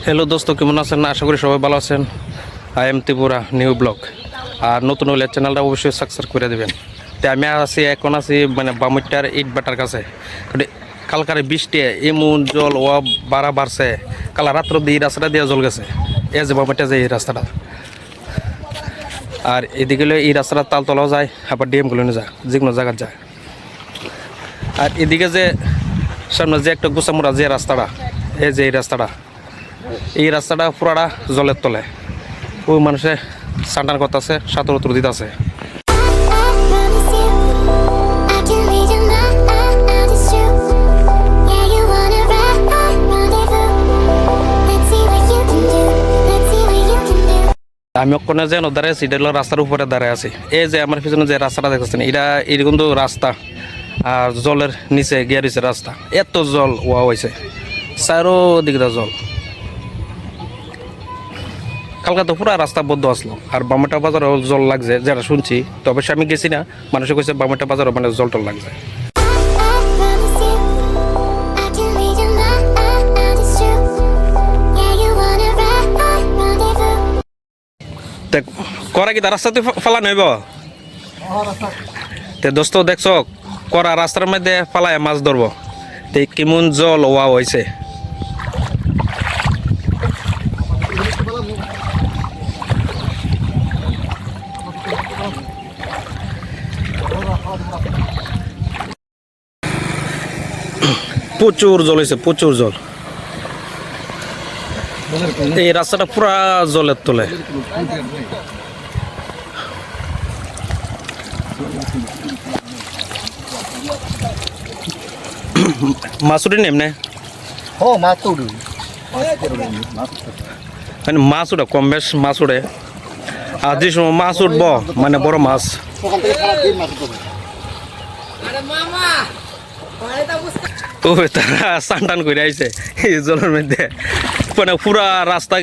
Hello দোস্ত, কেমন আছেন? আশা করি সবাই ভালো আছেন। I am Tripura new blog. আর নতুন হলে চ্যানেলটা অবশ্যই সাবস্ক্রাইব করে দেবেন। তো আমি এখন আছি মানে বামুইটার ইট বাটার কাছে। কালকারে বৃষ্টি এমন জল ও বাড়ছে, কালা রাত্র দিয়ে এই রাস্তাটা দিয়ে জল গেছে। এ যে বামুইটা যে এই রাস্তাটা, আর এদিকে এই রাস্তাটা তালতলাও যায়, আবার ডিএমগুলো যায়, যে কোনো জায়গায় যায়। আর এদিকে যে সামনে যে একটা গোসামুড়া যে রাস্তাটা, এই যে এই রাস্তাটা পুরাটা জলের তলে। ওই মানুষে সান্টান করতেছে, সাঁতর উত্তর দিতেছে। আমি ওখানে যেন দাঁড়িয়ে আছি, এটা হলো রাস্তার উপরে দাঁড়িয়ে আছি। এই যে আমার পিছনে যে রাস্তাটা দেখতেছেন, এটা এরকম তো রাস্তা, আর জলের নিচে গিয়ে রয়েছে রাস্তা। এত জল ওয়া হয়েছে, চারোদিকে জল। কালকে তো পুরো রাস্তা বদ্ধ আসলো। আর বামেটা বাজারও জল লাগছে, যারা শুনছি। তো অবশ্যই আমি গেছি না, মানুষে কইছে বামেটা বাজারও মানে জল টল লাগছে। করা কি রাস্তাতে ফালা নইব? তে দোস্ত দেখছ, করা রাস্তার মধ্যে ফালায় মাছ ধরব। তে কেমন জল ওয়া হয়েছে। প্রচুর জল হয়েছে, প্রচুর জল। এই রাস্তাটা পুরা জলের তলে। মাছ উঠে নেমনে মানে মাছ উঠে কম বেশ মাছ উঠে। আর যে সময় মাছ উঠব মানে বড় মাছ, ও তারা সান্টান করে আইছে এই জলের মধ্যে। মানে পুরা রাস্তা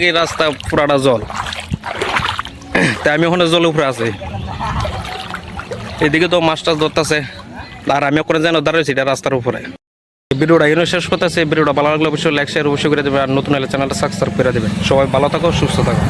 পুরাটা জল। তাই আমি ওখানে জল উপরে আছি, এদিকে তো মাছ টাছ ধরতেছে। আর আমি ওখানে যেন দাঁড়িয়েছি এটা রাস্তার উপরে। ভিডিওটা এখানে শেষ করতেছে। ভিডিওটা ভালো লাগলে অবশ্যই লাইক শেয়ার অবশ্যই করে দেবেন। আর নতুন হলে চ্যানেলটা সাবস্ক্রাইব করে দেবেন। সবাই ভালো থাকো, সুস্থ থাকো।